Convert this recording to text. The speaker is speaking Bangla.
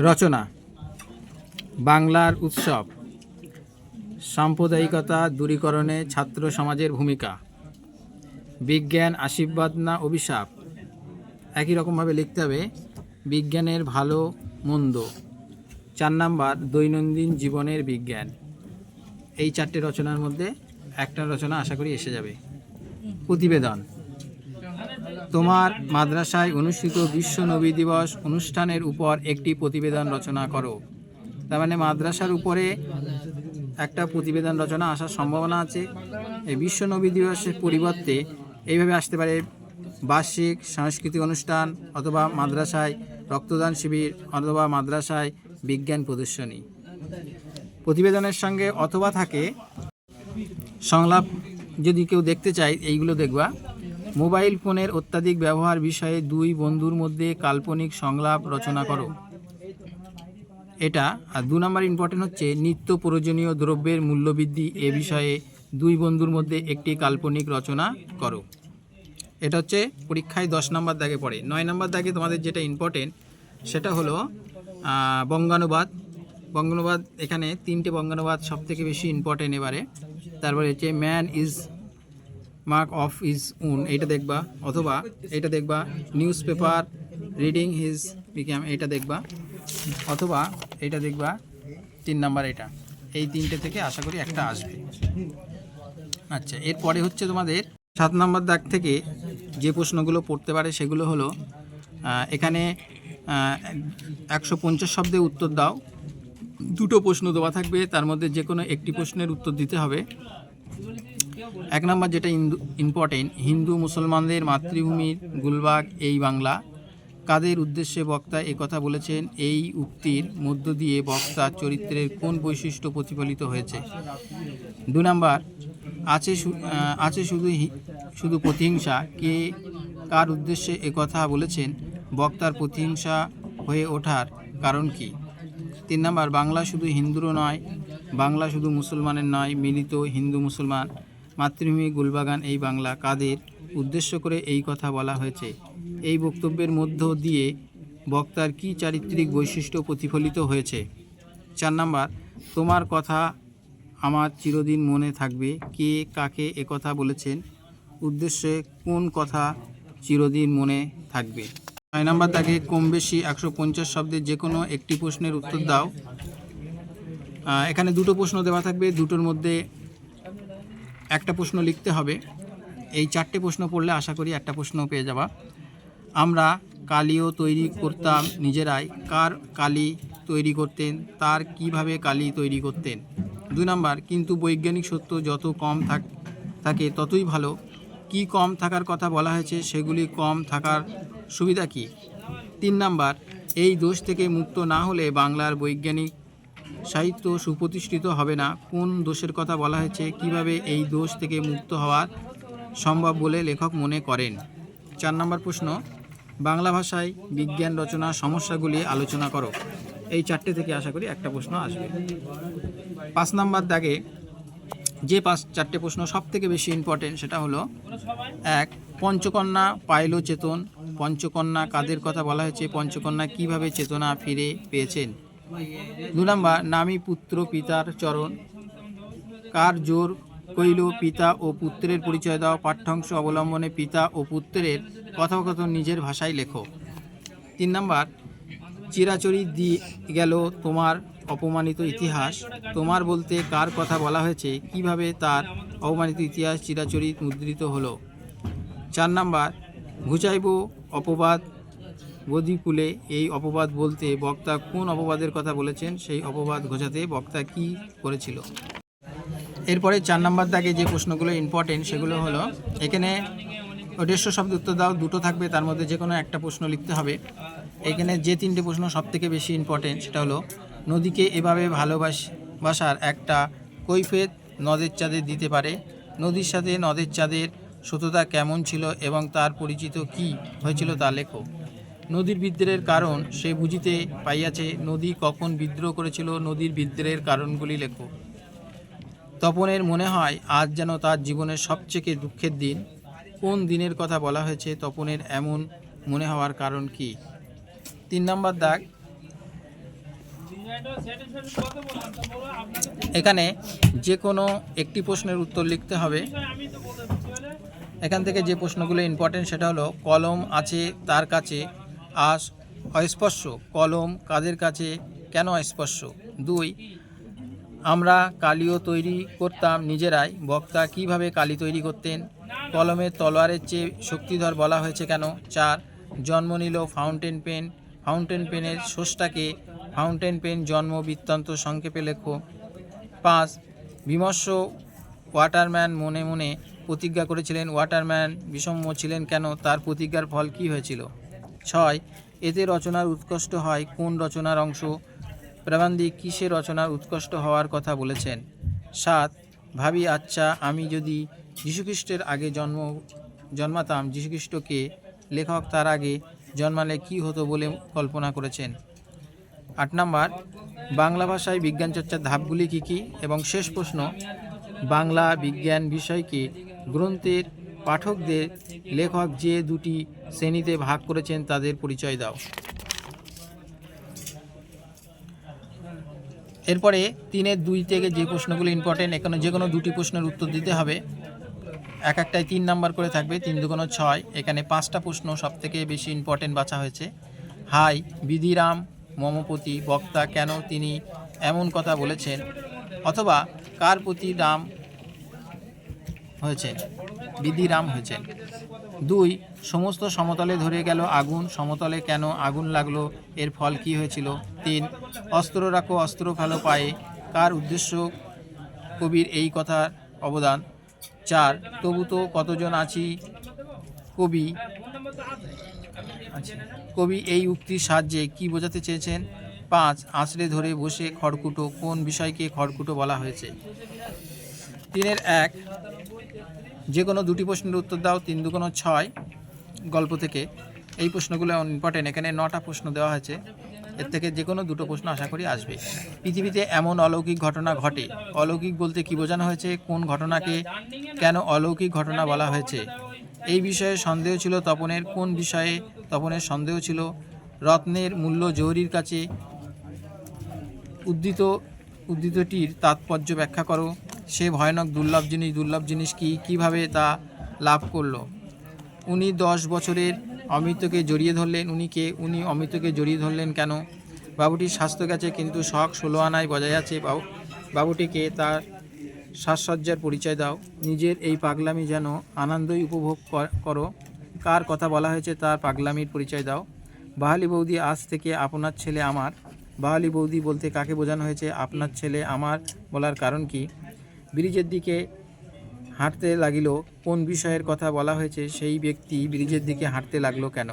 রচনা: বাংলার উৎসব, সাম্প্রদায়িকতা দূরীকরণে ছাত্র সমাজের ভূমিকা, বিজ্ঞান আশীর্বাদ না অভিশাপ। একই রকমভাবে লিখতে হবে বিজ্ঞানের ভালো মন্দ। 4 নাম্বার দৈনন্দিন জীবনের বিজ্ঞান। এই 4টে রচনার মধ্যে একটা রচনা আশা করি এসে যাবে। প্রতিবেদন: তোমার মাদ্রাসায় অনুষ্ঠিত বিশ্ব নবী দিবস অনুষ্ঠানের উপর একটি প্রতিবেদন রচনা করো। তার মানে মাদ্রাসার উপরে একটা প্রতিবেদন রচনা আসার সম্ভাবনা আছে। এই বিশ্ব নবী দিবসের পরিবর্তে এইভাবে আসতে পারে বার্ষিক সাংস্কৃতিক অনুষ্ঠান, অথবা মাদ্রাসায় রক্তদান শিবির, অথবা মাদ্রাসায় বিজ্ঞান প্রদর্শনী। প্রতিবেদনের সঙ্গে অথবা থাকে সংলাপ। যদি কেউ দেখতে চায় এইগুলো দেখবা। মোবাইল ফোনের অত্যাধিক ব্যবহার বিষয়ে 2 বন্ধুর মধ্যে কাল্পনিক সংলাপ রচনা করো। এটা। আর 2 নাম্বার ইম্পর্টেন্ট হচ্ছে নিত্য প্রয়োজনীয় দ্রব্যের মূল্যবৃদ্ধি এ বিষয়ে 2 বন্ধুর মধ্যে একটি কাল্পনিক রচনা করো। এটা হচ্ছে পরীক্ষায় 10 নাম্বার দাগে পড়ে। 9 নাম্বার দাগে তোমাদের যেটা ইম্পর্টেন্ট সেটা হলো বঙ্গানুবাদ। বঙ্গানুবাদ এখানে 3টে বঙ্গানুবাদ সব থেকে বেশি ইম্পর্টেন্ট এবারে। তারপরে হচ্ছে man is mark of his own, এইটা দেখবা। অথবা এইটা দেখবা newspaper reading his become, এইটা দেখবা। অথবা এইটা দেখবা 3 নাম্বার এটা। এই 3টে থেকে আশা করি একটা আসবে। আচ্ছা, এরপরে হচ্ছে তোমাদের 7 নাম্বার দাগ থেকে যে প্রশ্নগুলো পড়তে পারে সেগুলো হলো এখানে 150 শব্দে উত্তর দাও। 2টো প্রশ্ন দেওয়া থাকবে, তার মধ্যে যে কোনো একটি প্রশ্নের উত্তর দিতে হবে। 1 নাম্বার যেটা ইম্পর্টেন্ট, হিন্দু মুসলমানদের মাতৃভূমির গুলবাগ এই বাংলা। কাদের উদ্দেশ্যে বক্তা কথা বলেছেন? এই উক্তির মধ্য দিয়ে বক্তার চরিত্রের কোন বৈশিষ্ট্য প্রতিফলিত হয়েছে? 2 নাম্বার আছে শুধু প্রতিহিংসা, কে কার উদ্দেশ্যে কথা বলেছেন? বক্তার প্রতিহিংসা হয়ে ওঠার কারণ কি? 3 নাম্বার বাংলা শুধু হিন্দুরও নয়, বাংলা শুধু মুসলমানের নয়, মিলিত হিন্দু মুসলমান। মাতৃভূমি গুলবাগান এই বাংলা। কাদের উদ্দেশ্য করে এই কথা বলা হয়েছে? এই বক্তব্যের মধ্য দিয়ে বক্তার কী চারিত্রিক বৈশিষ্ট্য প্রতিফলিত হয়েছে? 4 নাম্বার তোমার কথা আমার চিরদিন মনে থাকবে। কে কাকে একথা বলেছেন? উদ্দেশ্যে কোন কথা চিরদিন মনে থাকবে? 9 নাম্বার দাগে কম বেশি 150 শব্দের যে কোনো একটি প্রশ্নের উত্তর দাও। এখানে 2টো প্রশ্ন দেওয়া থাকবে, 2টোর মধ্যে একটা প্রশ্ন লিখতে হবে। এই 4টে প্রশ্ন পড়লে আশা করি একটা প্রশ্ন পেয়ে যাবা। আমরা কালিও তৈরি করতাম নিজেরাই। কার কালি তৈরি করতেন? তার কিভাবে কালি তৈরি করতেন? 2 নাম্বার কিন্তু বৈজ্ঞানিক সত্য যত কম থাকে ততই ভালো। কি কম থাকার কথা বলা হয়েছে? সেগুলি কম থাকার সুবিধা কি? 3 নাম্বার এই দোষ থেকে মুক্ত না হলে বাংলার বৈজ্ঞানিক সাহিত্য সুপ্রতিষ্ঠিত হবে না। কোন দোষের কথা বলা হয়েছে? কিভাবে এই দোষ থেকে মুক্ত হওয়া সম্ভব বলে লেখক মনে করেন? 4 নম্বর প্রশ্ন, বাংলা ভাষায় বিজ্ঞান রচনার সমস্যাগুলি আলোচনা করো। এই 4টে থেকে আশা করি একটা প্রশ্ন আসবে। 5 নম্বর দাগে যে 4টে প্রশ্ন সব থেকে বেশি ইম্পর্টেন্ট সেটা হলো 1 পঞ্চকন্যা পাইল চেতন। পঞ্চকন্যা কাদের কথা বলা হয়েছে? পঞ্চকন্যা কিভাবে চেতনা ফিরে পেয়েছেন? 2 নম্বর নামী পুত্র পিতার চরণ। কার জোর কইল পিতা ও পুত্রের পরিচয় দাও। পাঠ্যাংশ অবলম্বনে পিতা ও পুত্রের কথোপকথন নিজের ভাষায় লেখো। 3 নম্বর চিরাচরিত দিয়ে গেল তোমার অপমানিত ইতিহাস। তোমার বলতে কার কথা বলা হয়েছে? কিভাবে তার অপমানিত ইতিহাস চিরাচরিত মুদ্রিত হলো? 4 নম্বর ঘুচাইব অপবাদ গদিকুলে। এই অপবাদ বলতে বক্তা কোন অপবাদের কথা বলেছেন? সেই অপবাদ ঘোচাতে বক্তা কি করেছিল? এরপরে 4 নম্বর দাগে যে প্রশ্নগুলো ইম্পর্টেন্ট সেগুলো হলো, এখানে 150 শব্দ উত্তর দাও। 2টো থাকবে, তার মধ্যে যে কোনো একটা প্রশ্ন লিখতে হবে। এখানে যে 3টে প্রশ্ন সব থেকে বেশি ইম্পর্টেন্ট সেটা হলো, নদীকে এভাবে ভালোবাসার একটা কৈফিয়ত নদের চাঁদে দিতে পারে। নদীর সাথে নদের চাঁদের সততা কেমন ছিল এবং তার পরিচিত কি হয়েছিল তা লেখো। নদীর বিদ্রোহের কারণ সে বুঝিতে পাইয়াছে। নদী কখন বিদ্রোহ করেছিল? নদীর বিদ্রোহের কারণগুলি লেখো। তপনের মনে হয় আজ যেন তার জীবনের সবচেয়ে দুঃখের দিন। কোন দিনের কথা বলা হয়েছে? তপনের এমন মনে হওয়ার কারণ কি? 3 নম্বর দাগ, এখানে যে কোনো একটি প্রশ্নের উত্তর লিখতে হবে। এখান থেকে যে প্রশ্নগুলো ইম্পর্টেন্ট সেটা হলো, কলম আছে তার কাছে আজ অস্পর্শ, কলম কাদের কাছে, কেন অস্পর্শ? 2, আমরা কালিও তৈরি করতাম নিজেরাই, বক্তা কিভাবে কালি তৈরি করতেন? কলমের তলোয়ারের চেয়ে শক্তিধর বলা হয়েছে কেন? 4, জন্ম নিল ফাউন্টেন পেন, ফাউন্টেন পেনের স্রষ্টাকে, ফাউন্টেন পেন জন্ম বৃত্তান্ত সংক্ষেপে লেখো। 5, বিমর্ষ ওয়াটারম্যান মনে মনে প্রতিজ্ঞা করেছিলেন, ওয়াটারম্যান বিষম্য ছিলেন কেন? তার প্রতিজ্ঞার ফল কী হয়েছিল? 6, এতে রচনার উৎকষ্ট হয় কোন রচনার অংশ? প্রাবন্ধিক কিসে রচনার উৎকষ্ট হওয়ার কথা বলেছেন? 7, ভাবি আচ্ছা আমি যদি যীশুখ্রিস্টের আগে জন্মাতাম, যীশুখ্রিস্টকে লেখক তার আগে জন্মালে কি হতো বলে কল্পনা করেছেন? 8 নম্বর, বাংলা ভাষায় বিজ্ঞান চর্চার ধাপগুলি কী কী? এবং শেষ প্রশ্ন, বাংলা বিজ্ঞান বিষয়কে গ্রন্থের পাঠকদের লেখক যে দুটি শ্রেণীতে ভাগ করেছেন তাদের পরিচয় দাও। এরপরে 3-2 থেকে যে প্রশ্নগুলো ইম্পর্টেন্ট, এখানে যে কোনো দুটি প্রশ্নের উত্তর দিতে হবে। একটাই 3 নাম্বার করে থাকবে, 3×2 = 6। এখানে 5টা প্রশ্ন সবথেকে বেশি ইম্পর্টেন্ট বাছা হয়েছে। হাই বিধিরাম মমপতি, বক্তা কেন তিনি এমন কথা বলেছেন? অথবা কার প্রতি রাম হয়েছেন? বিধিরাম হয়েছেন। 2, সমস্ত সমতলে ধরে গেল আগুন, সমতলে কেন আগুন লাগলো, এর ফল কি হয়েছিল? 3, অস্ত্র রাখো অস্ত্র ফেলো পায়ে, কার উদ্দেশ্য কবির এই কথার অবদান? 4, তবু তো কতজন আছি, কবি এই উক্তির সাহায্যে কি বোঝাতে চেয়েছেন? 5, আঁচড়ে ধরে বসে খড়কুটো, কোন বিষয়কে খড়কুটো বলা হয়েছে? 3-1, যে কোনো দুটি প্রশ্নের উত্তর দাও। 3×2 = 6 গল্প থেকে। এই প্রশ্নগুলো ইম্পর্টেন্ট, এখানে 9টা প্রশ্ন দেওয়া হয়েছে, এর থেকে যে কোনো দুটো প্রশ্ন আশা করি আসবে। পৃথিবীতে এমন অলৌকিক ঘটনা ঘটে, অলৌকিক বলতে কী বোঝানো হয়েছে? কোন ঘটনাকে কেন অলৌকিক ঘটনা বলা হয়েছে? এই বিষয়ে সন্দেহ ছিল তপনের, কোন বিষয়ে তপনের সন্দেহ ছিল? রত্নের মূল্য জহরির কাছে, উদ্ধৃতিটির তাৎপর্য ব্যাখ্যা করো। সে ভয়ানক দুর্লভ জিনিস কি, কীভাবে তা লাভ করলো? উনি 10 বছরের অমৃতকে জড়িয়ে ধরলেন, উনি অমৃতকে জড়িয়ে ধরলেন কেন? বাবুটির স্বাস্থ্য গেছে কিন্তু শখ 16 আনায় বজায় আছে, বাবুটিকে তার সাজসজ্জার পরিচয় দাও। নিজের এই পাগলামি যেন আনন্দই উপভোগ করো, কার কথা বলা হয়েছে তার পাগলামির পরিচয় দাও। বাহালি বৌদি আজ থেকে আপনার ছেলে আমার, বাহালি বৌদি বলতে কাকে বোঝানো হয়েছে? আপনার ছেলে আমার বলার কারণ কি? ব্রিজের দিকে হাঁটতে লাগিল, কোন বিষয়ের কথা বলা হয়েছে? সেই ব্যক্তি ব্রিজের দিকে হাঁটতে লাগলো কেন?